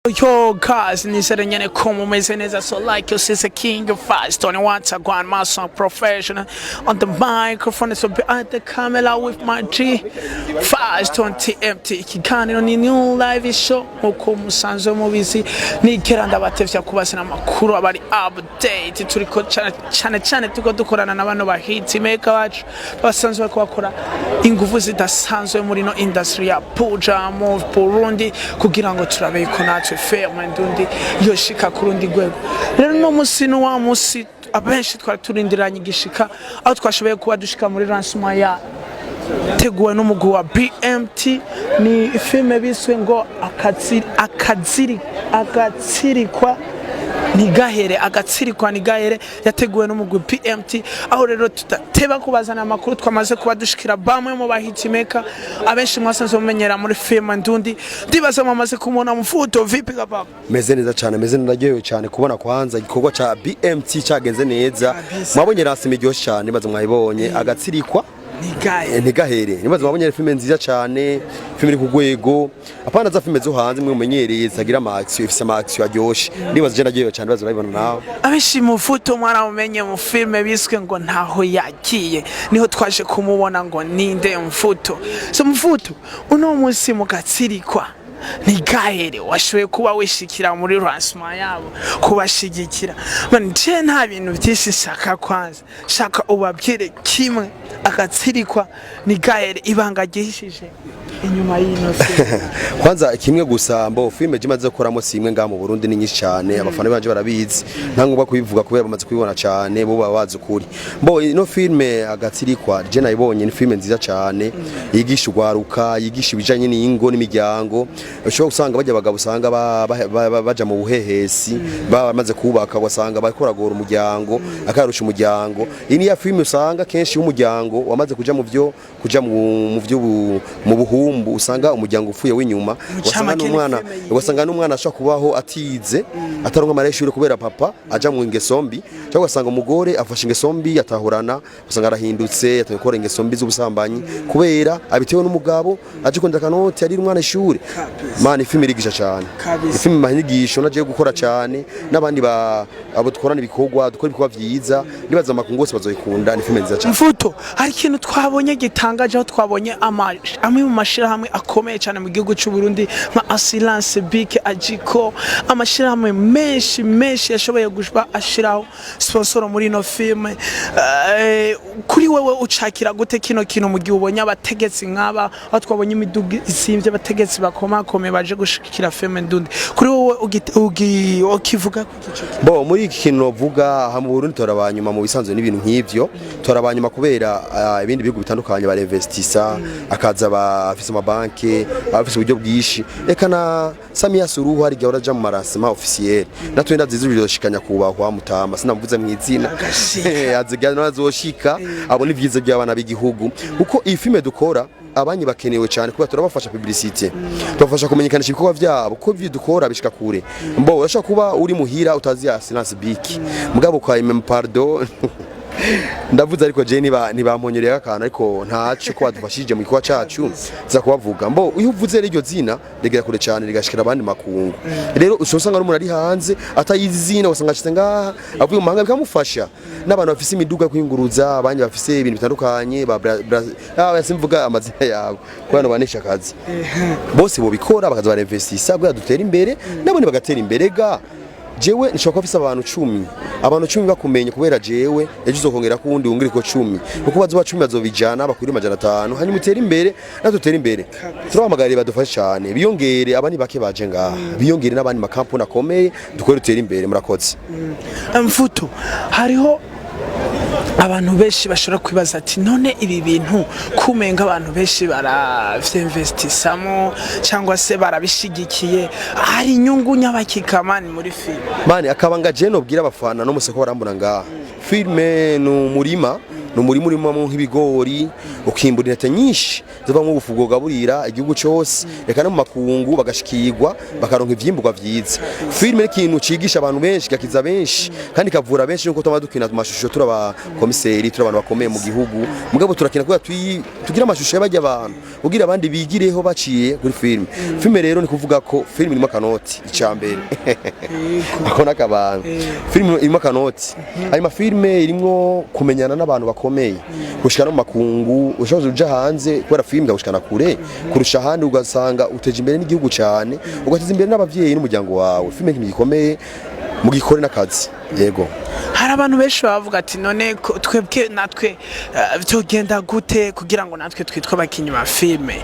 Yo guys, nisere nyene ko mumeze neza, so like you see king of fast 21 Tagwan master professional on the microphone, so behind the camera with my G fast 20 empty ikiganiro ni new live show uko musanzwe mubizi nikera ndabatevya kubasana makuru abari update turiko cyane tuko dukorana n'abantu ba hit maker bacu basanzwe bakora ingufu zidasanzwe muri no industry ya buja mu Burundi kugira ngo turabe ko natwe ferme ndundi yoshika kurundi gwego. Rero no musino wa musi abenshi twaturindiranye igishika aho twashoboye kuba dushika muri lancement ya teguwe n'umugwi wa BMT. Ni filme biswe ngo akatsirikwa nigahere yateguwe n'umugwi BMT. Aho rero tutateba kubazana amakuru twamaze kuba dushikira bamwe mu bahitmaker abenshi mwasanzwe mumenyera muri filme ndundi. Ndibaza mwamaze kumona mfuto vipi gapapa? Meze neza cyane, meze ndageyo cyane kubona kwanza igikorwa ca BMT cyagenze neza. Mwabonye rasi miryoshye cyane, nibaza mwayibonye agatsirikwa nigahere. Nibaza mwabonye filme nziza cyane, filme iri ku gwego apana za filme zo hanze mwe mumenyereye zagira amaxio ifise amaxio aryoshe. Nibaza je ndageyo cyane, baza bayibona nawe abenshi mu futo mwaramumenye mu filme biswe ngo ntaho yagiye, niho twaje kumubona ngo ninde mfuto. So mfuto uno munsi mu gatsirikwa nigahere washoboye kuba wishikira muri lancement yabo kubashigikira. Nje nta bintu byinshi shaka kwanza, shaka ubabwire kimwe agatsirikwa nigahere ibanga gihishije inyuma y'ino filme. Kwanza kimwe gusa mbo filme jimaze gukoramo simwe nga mu Burundi ni nyinshi cyane, abafana banje barabizi ntangomba kubivuga kubera bamaze kubibona cyane bo babazi ukuri. Mbo ino filme agatsirikwa je nayibonye ni filme nziza cyane yigisha ugwaruka, yigisha ibijanye n'ingo n'imiryango. Ushobora usanga bajya bagabo usanga baja mu buhehesi bamaze kubaka, wasanga bakoragora umuryango akarusha umuryango. Ini ya filme usanga kenshi umuryango wamaze kuja mu buhumbu, usanga umuryango ufuye w'inyuma, wasanga n'umwana ashaka kubaho atize ataronka amareshuri kubera papa aja mu ingeso mbi, cyangwa wasanga umugore afashe ingeso mbi atahurana, usanga arahindutse yatakora ingeso mbi z'ubusambanyi kubera abitewe n'umugabo aje kwenda kanoti ari umwana ishuri. Mani filme irigisha cyane, filme mahinyigisho naje gukora cyane n'abandi abo dukorana ibikorwa dukora ibikorwa vyiza, nibaza makungu bose bazoyikunda. Ni filme nziza cyane. Mfuto hari ikintu twabonye gitangaje, aho twabonye amwe mu mashirahamwe akomeye cyane mu gihugu cy'u Burundi nka Assurance Bike Ajiko, amashirahamwe menshi yashoboye gushba ashiraho sponsor muri no filme. Kuri wewe ucakira gute kino kintu mu gihe ubonye abategetsi nk'aba, aho twabonye imiduga isimvye abategetsi bakomakome baje gushikira filme ndundi, kuri wowe ukivuga kuki? Bo muri iki kintu novuga ha mu Burundi torabanyuma mu bisanzwe n'ibintu nk'ivyo, torabanyuma kubera ibindi bihugu bitandukanye ba investissa akaza bafise amabanke bafise uburyo bwishi. Eka na Samia Suluhu hari gihe uraja mu marasima officiel natwe ndazize bizoshikanya kubahwa mutama sinavuze mu izina azigana nazoshika abo ni vyiza by'abana b'igihugu. Uko iyi filme dukora abanyi bakenewe cyane kuba turabafasha publicité, tubafasha kumenyekanisha ibikorwa byabo ko dukora bishika kure. Mbo urashaka kuba uri muhira utazi Assurance Bike mugabo kwa pardon ndavuze ariko je ntibamponyoreye akana, ariko ntaco ko badufashije mu gikorwa cacu za kubavuga. Mbo iyo uvuze iryo zina regera kure cyane rigashikira abandi makungu. Rero usanga n'umuntu ari hanze atayizi zina, usanga ashitse ngaha avuye mu mahanga bikamufasha. N'abantu bafise imiduga kwinguruza, abanye bafise ibintu bitandukanye yasimvuga amazina yabo kubana banesha akazi, bose bo bikora bakaza barinvestisa bwa dutera imbere nabone bagatera imbere ga. Jewe nshaka kufisa abantu 10 bakumenye kubera jewe ejo uzokongera kundi ungiri ko 10 kuko bazoba 10 bazobijana bakuri 500 hanyuma utera imbere natutera imbere. Turabamagarira badufasha cyane biyongere abani bake baje ngaha, biyongere n'abandi makampuni akomeye dukore utera imbere. Murakoze. Mfuto hariho abantu benshi bashobora kwibaza ati none ibi bintu kumenga abantu benshi baravyiinvestisamo cyangwa se barabishigikiye, hari inyungu nyabakikamani muri filme? Mani akabanga je no bwira abafana no museko barambura ngaha filme no murima n'umurimo urimo nk'ibigori ukimbura intete nyinshi zivamwo ubufugo gaburira igihugu cyose reka no mu makungu bagashikirwa bakaronka ivyimburwa vyiza filime n'ikintu cigisha abantu benshi gakiza benshi kandi kavura benshi nuko tuma dukina amashusho turaba komiseri turabantu bakomeye mu gihugu mugabo turakina kuba tugira amashusho y'abajya abantu ugira abandi bigireho baciye kuri filime rero ni kuvuga ko filime irimo kanoti icambere akona kabanga filime irimo kanoti ari mafilime irimo kumenyana n'abantu bakomeye gushikana mu makungu ushoboza uja hanze kubera filime gagushikana kure kurusha handi ugasanga uteje imbere n'igihugu cyane ugateza imbere n'abavyeyi n'umuryango wawe filime gikomeye mu gikore n'akazi yego hari abantu benshi bavuga ati none twebwe natwe byogenda gute kugira ngo natwe twitwe abakinyi ba filime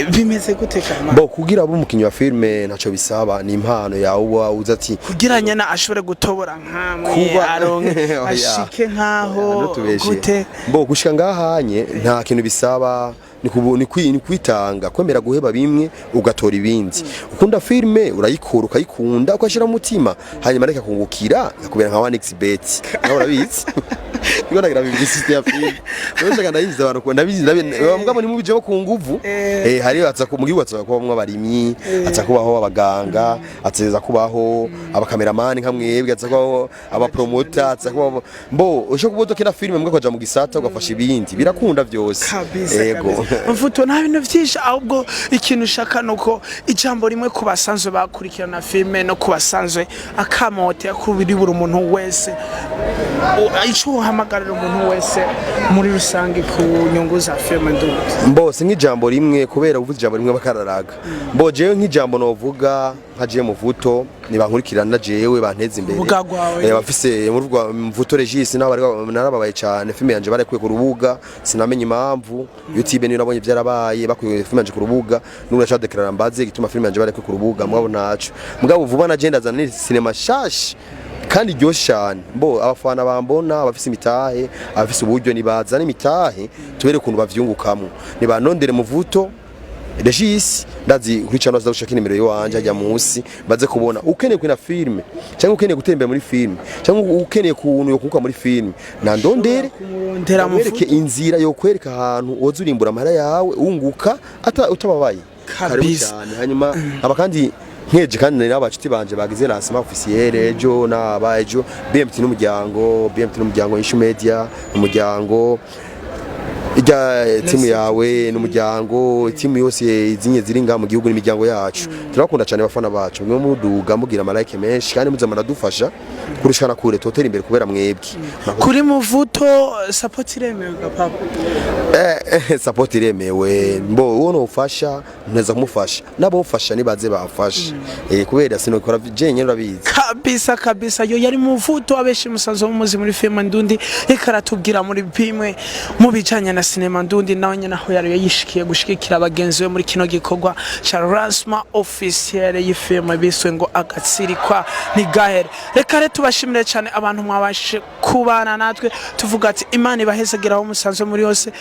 bimeze gute kama bo kugira abo umukinyi wa filime ntaco bisaba ni impano yawe uza ati kugira nyana ashobore gutobora nkamwe aronke ashike nkaho gute bo gushika ngahanye nta kintu bisaba ni kwitanga kwemera guheba bimwe ugatora ibindi ukunda filime urayikora ukayikunda ukashira mu mutima hanyuma reka kungukira yakubera nka 1xbet naho urabizi niko nagira bibisite ya filime urashaka ndayize abantu ko ndabizi mbwa ni mu bije ku nguvu hari atsa ku mugihugu atsa kubamwe abarimyi atsa kubaho abaganga atseza kubaho abakameramani nka mwebwe atsa kubaho abapromoter atsa kubaho mbo usho kubotokera filime mbwa kwaja mu gisata ugafasha ibindi birakunda byose yego mvuto nta bintu vyinshi ahubwo ikintu shaka nuko ijambo rimwe kubasanzwe bakurikirana filime no kubasanzwe akamote akubiri buri umuntu wese ico hamagarira umuntu wese muri rusange ku nyungu za filime ndundi mbose nk'ijambo rimwe kubera uvuze ijambo rimwe bakararaga mbo jewe nk'ijambo novuga nkaje mu vuto nibankurikirana jewe banteze imbere bafise mu mvuto Regis naho bari narababaye cyane filime yanje barekuye ku rubuga sinamenye impamvu YouTube ni nabonye byarabaye bakuye filime yanje ku rubuga n'ubu nacha declarer mbaze gituma filime yanje barekuye ku rubuga mwabo naco mugabo vuba na agenda za cinema shash kandi cyane mbo abafana bambona abafise imitahe abafise uburyo nibaza n'imitahe tubere ukuntu bavyungukamo nibanondere mu vuto Regis ndazi kuri channel za ushaka nimero yanje ajya munsi baze kubona ukeneye kwina filme cyangwa ukeneye gutembera muri filme cyangwa ukeneye kuntu yo kuka muri filme na ndondere mwereke inzira yo kwereka ahantu wozurimbura amahera yawe unguka utababaye kabisa hanyuma abakandi nkeje kandi n'abacuti banje bagize lancement officiel ejo n'abaejo BMT n'umuryango Inshu Media umuryango ijya timu yawe n'umuryango timu yose izinye ziringa mu gihugu n'imiryango yacu turakunda cyane abafana bacu mwe muduga mugira amalike menshi kandi muze manadufasha kurushana kure totera imbere kubera mwebwe kuri muvuto support iremewe papa support iremewe mbo wono ufasha neza kumufasha nabo ufasha nibaze bafasha kubera sinokora jenye urabizi kabisa yo yari muvuto abeshi musanzo muzi muri filime ndundi ikaratubwira muri bimwe mu bijanye na cinema ndundi nawe nyene aho yari yishikiye gushikira abagenzi we muri kino gikorwa cha lancement officiel y'ifilme biswe ngo agatsirikwa ni gahere reka tubashimire cyane abantu mwabashe kubana natwe tuvuga ati Imana ibahezagiraho musanzwe muri yose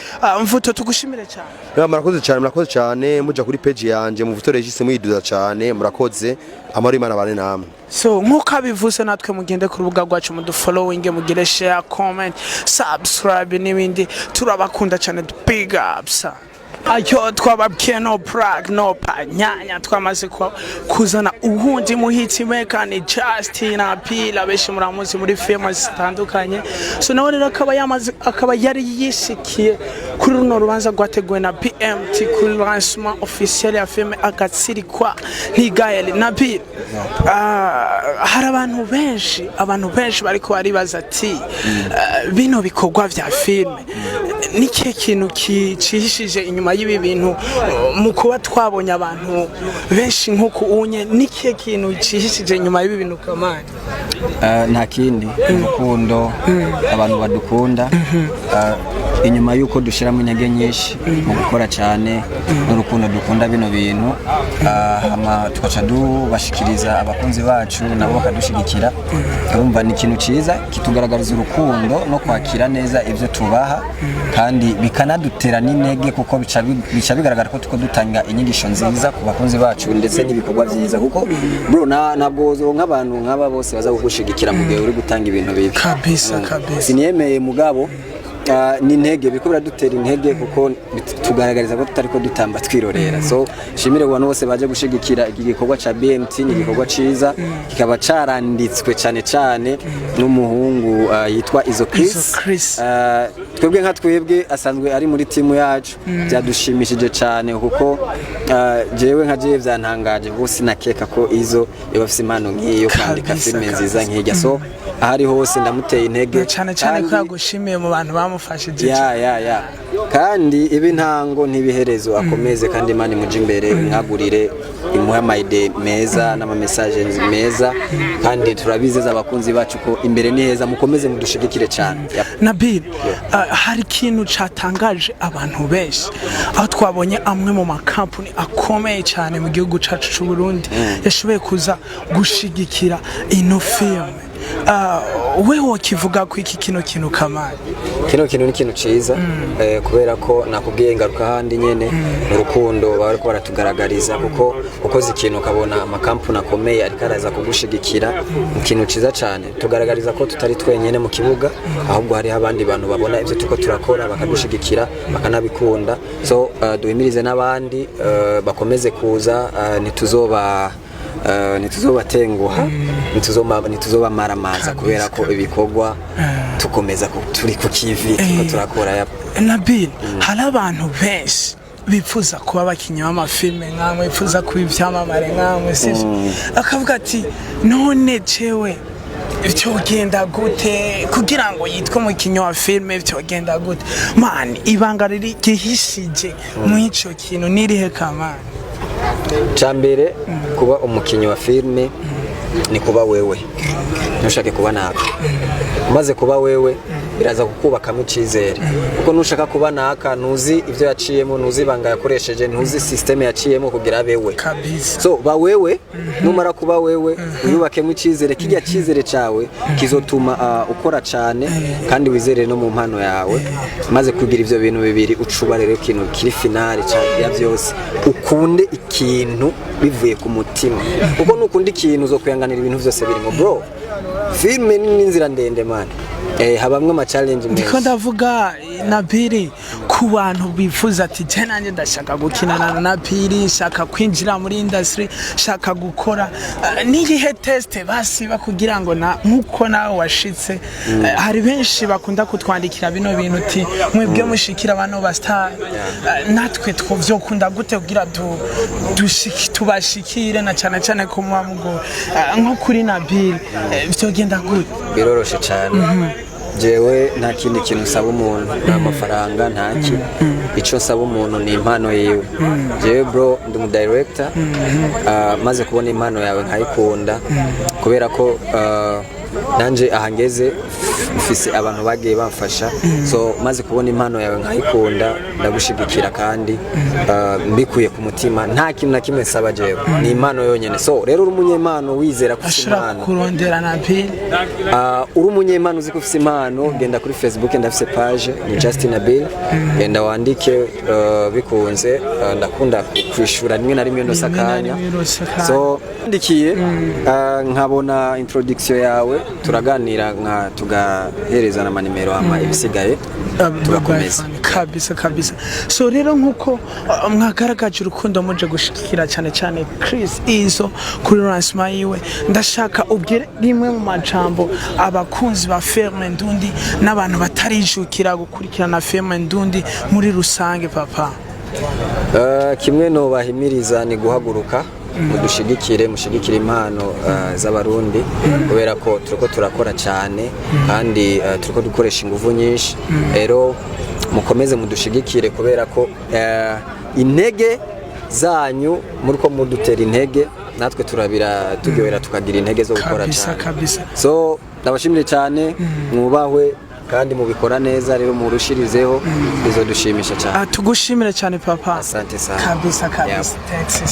mvuto tugushimire cyane murakoze cyane muja kuri page yanje muvuto Regis muyiduza cyane murakoze amara Imana bane namwe so nkuko abivuze natwe mugende ku rubuga rwacu mu following mugire share comment subscribe n'ibindi turabakunda cyane big ups ayo twababwiye no Prague no panyanya twamaze kuzana ubundi muhiti meka ni Justin Apila beshi muramuzi muri filime zitandukanye so nawe rero akaba yari yishikiye kuri runo rubanza rwateguwe na BMT kuri lancement officiel ya filime agatsirikwa ntigahere nabi hari abantu benshi bariko baribaza ati bino bikorwa vya filime niki kintu kicishije inyuma y'ibi bintu mu kuba twabonye abantu benshi nkuko unye niki kintu cishishije inyuma y'ibi bintu kamani nta kindi urukundo abantu badukunda inyuma yuko dushiramo intege nyinshi mu gukora cyane n'urukundo dukunda bino bintu tukaca dubashikiriza abakunzi bacu nabo bakadushigikira urumva ni ikintu ciza kitugaragariza urukundo no kwakira neza ivyo tubaha kandi bikanadutera n'intege kuko bica bigaragara ko tuko dutanga inyigisho nziza ku bakunzi bacu ndetse n'ibikorwa byiza kuko bro nabwo nk'abantu nk'aba bose baza kugushigikira mu gihe uri gutanga ibintu bibi kabisa siniyemeye mugabo ni intege biko biradutera intege kuko tugaragariza ko tutari ko dutamba twirorera so shimire abantu bose baje gushigikira iki gikorwa ca BMT ni gikorwa ciza kikaba caranditswe cyane n'umuhungu yitwa Izo Chris twebwe nka twebwe asanzwe ari muri timu yacu byadushimishije cyane kuko jewe nka jewe byantangaje bose nakeka ko Izo yabafise impano nk'iyo kwandika filme nziza nk'ijya so ahari hose ndamuteye intege cyane ko yagushimiye mu bantu bamufashije ya kandi ibi ntango ntibiherezo akomeze kandi Imana imuje imbere mwagurire imuha mayide meza n'ama messages meza kandi turabizeza abakunzi bacu ko imbere ni heza mukomeze mudushigikire cyane Nabil hari ikintu catangaje abantu benshi aho twabonye amwe mu makampuni akomeye cyane mu gihugu cacu c'u Burundi yashoboye kuza gushigikira ino filme wewe kivuga ko iki kintu kamari kino kintu ni kintu ciza kubera ko nakubwiye ngaruka handi nyene urukundo bari ko baratugaragariza kuko ukoze ikintu kabona amakampuni akomeye ariko araza kugushigikira ikintu ciza cyane tugaragariza ko tutari twenyene mu kibuga ahubwo hari abandi bantu babona ivyo tuko turakora bakadushigikira bakanabikunda so duhimirize n'abandi bakomeze kuza nituzobatenguha nituzobamaramaza kubera ko ibikorwa tukomeza turi ku kivi tuko turakora Nabil hari abantu benshi bifuza kuba bakinnyi b'amafilme nkamwe bifuza kuba ivyamamare nkamwe sije akavuga ati none cewe vyogenda gute kugira ngo yitwe umukinnyi wa filme vyogenda gute man ibanga riri gihishije mu ico kintu nirihe kamana Chambere kuba umukinyi wa filme ni kuba wewe ntushake kuba naka umaze kuba wewe biraza kukubakamo icizere kuko nushaka kuba naka ntuzi ivyo yaciyemo ntuzi banga yakoresheje ntuzi system yaciyemo kugira bewe so ba wewe numara kuba wewe uyubakemo icizere kijya cizere cawe kizotuma ukora cyane kandi wizere no mu mpano yawe maze kugira ivyo bintu bibiri ucuba rero ikintu kiri finale ya byose ukunde ikintu bivuye ku mutima kuko nukundi ikintu uzokwihanganira ibintu byose birimo bro filme ni inzira ndende man habamwe ama challenge menshi ndiko ndavuga Nabil ku bantu bifuza ati je nanje ndashaka gukinana na Nabil shaka kwinjira muri industry shaka gukora niyihe test basi bakugira ngo nkuko nawe washitse hari benshi bakunda kutwandikira bino bintu uti mwebwe mushikira abantu ba star natwe twovyokunda gute kugira tubashikire na cyane ko mwamugo nko kuri Nabil vyogenda gute biroroshe cyane jewe nta kindi kintu usaba umuntu n'amafaranga ntaki ico nsaba umuntu ni impano yiwe jewe bro ndi mu director maze kubona impano yawe nkayikunda kubera ko nanje ahangeze ufise abantu bagiye bamfasha so maze kubona impano yawe nkayikunda ndagushigikira kandi mbikuye ku mutima nta kintu na kimwe saba jewe ni impano yonyene so rero uri umunyempano wizera ko impano kurondera Nabil uri umunyempano uzi ko ufise impano genda kuri Facebook ndafise page ni Justin Nabil genda wandike bikunze ndakunda kwishura rimwe na rimwe no sakanya so ndikiye nkabona introduction yawe turaganira nka tugahereza na manimero ama ibisigaye tugakomeza kabisa so rero nkuko mwagaragaje urukundo muje gushikira cyane Chris Izo kuri lancement yiwe ndashaka ubwire rimwe mu majambo abakunzi ba filme ndundi n'abantu batarijukira gukurikirana filme ndundi muri rusange papa kimwe no bahimiriza ni guhaguruka mushigikire impano z'abarundi kubera ko turiko turakora cyane kandi turiko dukoresha ingufu nyinshi rero mukomeze mudushigikire kubera ko intege zanyu muri ko mudutera intege natwe turyohera tukagira intege zo gukora cyane so ndabashimire cyane mwubahwe kandi mubikora neza rero murushirizeho bizodushimisha cyane tugushimire cyane papa asante sana kabisa thanks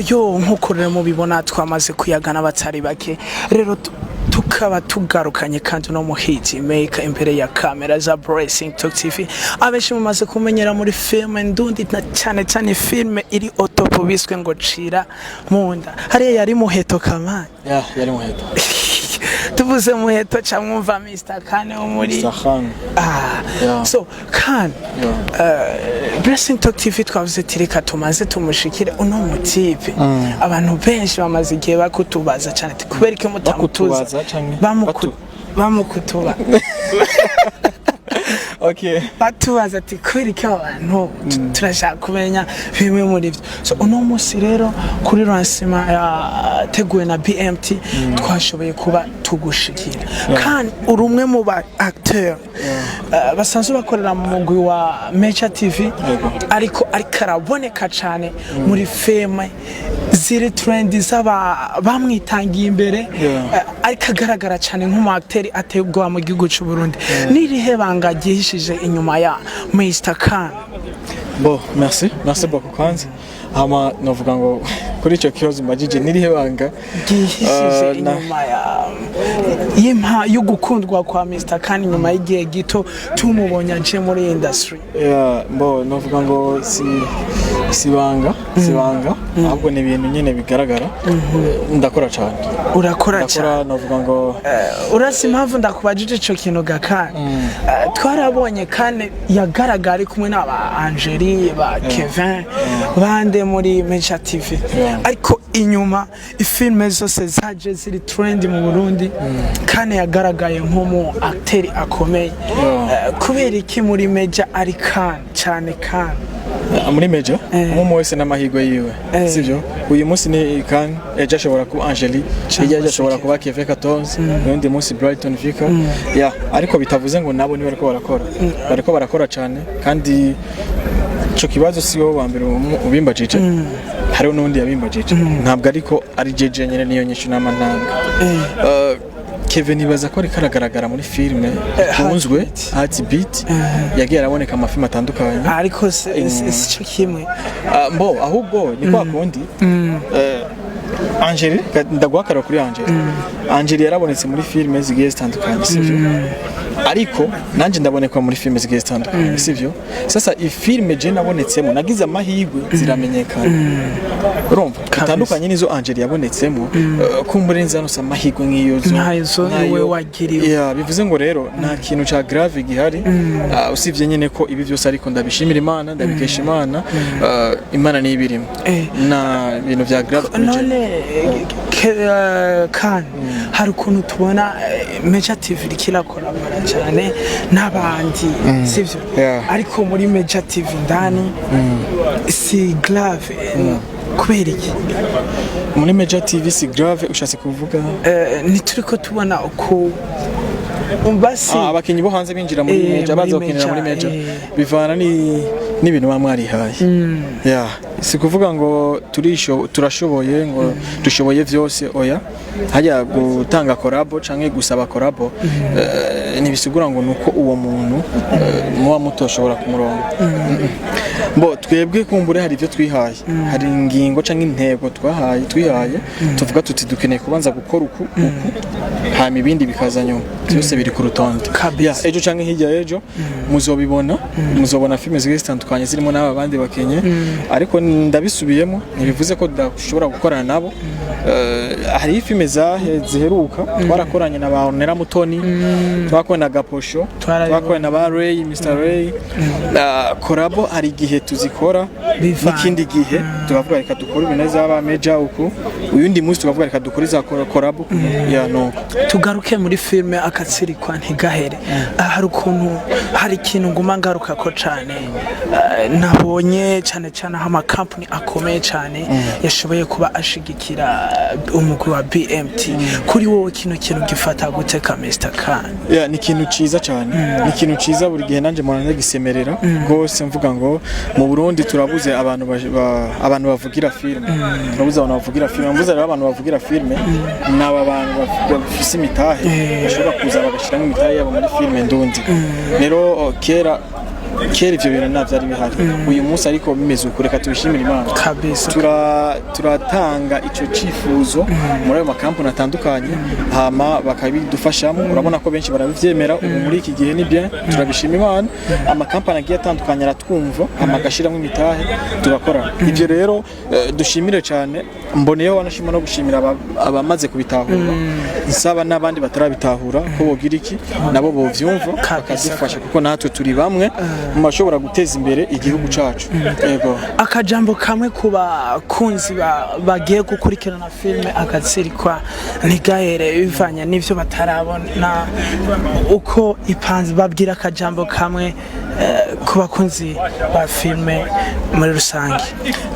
yo nkuko rero mubibona twamaze kuyagana batari bake rero tukaba tugarukanye kandi no muhiti maker imbere ya kamera za Blessing Talk TV abenshi mumaze kumenyera muri filme ndundi cyane filme iri otopo biswe ngo cira munda hariya yari muheto kamani yari muheto tuvuze muheto cha mwumva Mr. Kane wo muri Mr. Khan. So Khan Blessing Talk TV twavuze tireka tumaze tumushikire uno mutipe abantu benshi bamaze igihe bakutubaza cyane kubera iki mutamutuza bamukutuba Okay. Batubaza ati kubera iki abantu turashaka kumenya bimwe muri byo. So uno musi rero kuri lancement yateguwe na BMT twashoboye kuba tugushikira. Kandi uri umwe mu ba acteur basanzwe bakorera mu mugwi wa Major TV ariko araboneka cyane muri filme ziri trend zaba bamwitangiye imbere ariko agaragara cyane nk'umu acteur ateye ubwoba mu gihugu cy'u Burundi. Nirihe banga gihishije inyuma ya Mr. Khan? Bon, merci beaucoup kwanza. Hama novuga ngo kuri ico kibazo mbajije nirihe banga gihishije inyuma ya yo gukundwa kwa Mr. Khan inyuma y'igihe gito tumubonye aje muri industry. Bon, novuga ngo sibanga ahubwo ni ibintu nyene bigaragara. Ndakora cyane. Urakora cyane. Novuga ngo urasi impamvu ndakubajije ico kintu gakana. Twarabonye Kane yagaragara kumwe n'aba Angeli ba Kevin bande muri Major TV. Ariko inyuma ifilme zose zaje ziri trend mu Burundi Kane yagaragaye nk'umu acteur akomeye. Kubera iki muri Major ari Kane cyane Kane? Muri Major umuntu wese n'amahirwe yiwe sivyo uyu munsi ni Khan ejo ashobora kuba Angeli ejo ashobora kuba Kevin 14 n'undi munsi Brighton Vika ariko bitavuze ngo nabo ni bariko barakora cyane kandi ico kibazo siwo wa mbere ubimbajije hariho n'undi yabimbajije ntabwo ariko ari jeje nyene niyo nyishu n'amantanga Kevin ibaza ko ari karagaragara muri filme ikunzwe Heartbeat yagiye araboneka amafilme atandukanye ariko cyo kimwe ahubwo ni kwa kundi Angeli ndagwakara kuri Angeli yarabonetse muri filme zigiye zitandukanye sivyo ariko nanje ndaboneka muri filme zigiye zitandukanye sivyo sasa ifilme je nabonetsemo nagize amahirwe ziramenyekana urumva bitandukanye nizo Angeli yabonetsemo kumbure nzano samahirwe nk'iyo we wagiriwe bivuze ngo rero nta kintu ca grave gihari usivye nyene ko ibi byose ariko ndabishimira Imana ndabikesha Imana ni ibirimo na bintu vya grave Khan hari ukuntu tubona Major TV ikirakora cyane n'abandi sivyo ariko muri Major TV ndani si grave kubera iki muri Major TV si grave ushatse kuvuga ni turiko tubona uko basi abakinyi bo hanze binjira muri Major bazokinira muri Major bivana n'ibintu bamwarihaye si kuvuga ngo turashoboye ngo dushoboye vyose oya hajya gutanga collabo canke gusaba collabo nibisigura ngo nuko uwo muntu muba mutoshobora kumuronga twebwe kumbure hari ivyo twihaye hari ingingo canke intego twihaye tuvuga tuti dukeneye kubanza gukora uku hama ibindi bikaza nyuma byose biri ku rutonde ejo canke hirya ejo muzobona filme zigiye zitandukanye zirimo n'aba bandi bakenye ariko ndabisubiyemo ntibivuze ko dushobora gukorana nabo hari filme ziheruka twarakoranye na ba Onera Mutoni twakoranye na Gaposho twakoranye na ba Ray Mr. Ray collabo hari igihe tuzikora n'ikindi gihe tukavuga reka dukora ibineza aba Major uko uyundi munsi tukavuga reka dukora za collabo tugaruke muri filme akatsirikwa ntigahere hari ukuntu hari ikintu nguma ngaruka ko cyane nabonye cyane ama company akomeye cyane yashoboye kuba ashigikira umugwi wa BMT kuri wowe kino kintu gifata guteka Mr. Khan ni ikintu ciza cyane ni ikintu ciza buri gihe nanje mwana ndagisemerera gose mvuga ngo mu Burundi turabuze abantu bavugira filme turabuze abantu bavugira filme mvuze rero abantu bavugira filme naba abantu bafise imitahe bashobora kuza bagashiramo imitahe yabo muri filme ndundi rero kera kera ivyo bintu ntavyari bihari uyu munsi ariko bimeze uko reka tubishimira Imana kabisa turatanga ico cifuzo muri ayo makampani atandukanye hama bakabidufashamo urabona ko benshi barabivyemera ubu muri iki gihe ni bien turabishima Imana amakampani agiye atandukanye aratwumva amagashiramo imitahe tugakora ivyo rero dushimire cyane mboneyeho wanashima no gushimira abamaze kubitahura nsaba n'abandi batarabitahura ko bogira iki nabo bovyumva bakadufasha kuko natwe turi bamwe mu bashobora guteza imbere igihugu cacu yego akajambo kamwe kuba kunzi bagiye gukurikirana filme agatsirikwa ntigahere bivanye n'ivyo batarabona uko ipanze babwira akajambo kamwe ku bakunzi ba filme muri rusange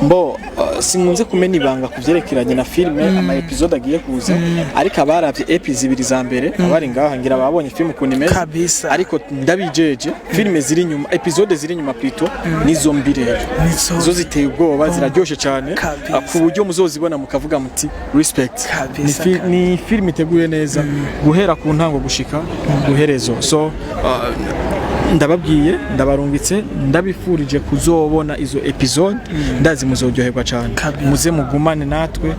mbo sinkunze kumena ibanga kuvyerekeranye na filme ama episode agiye kuza ariko abaravye episodes ibiri za mbere abari ngaha ngira babonye filme ukuntu imeze ariko ndabijeje filme ziri nyuma episode ziri nyuma plutôt nizo mbire zo ziteye ubwoba ziraryoshe cyane ku buryo muzozibona mukavuga muti respect ni filme iteguye neza guhera ku ntango gushika guherezo so ndababwiye ndabarungitse ndabifurije kuzobona izo episode ndazi muzoryoherwa cyane muze mugumane natwe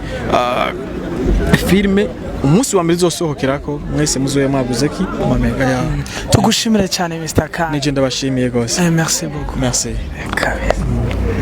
filme umunsi wa mbere uzosohokerako mwese muzoye mwabuze ki amamega yawe tugushimire cyane Mr. Khan nije ndabashimiye gose merci beaucoup merci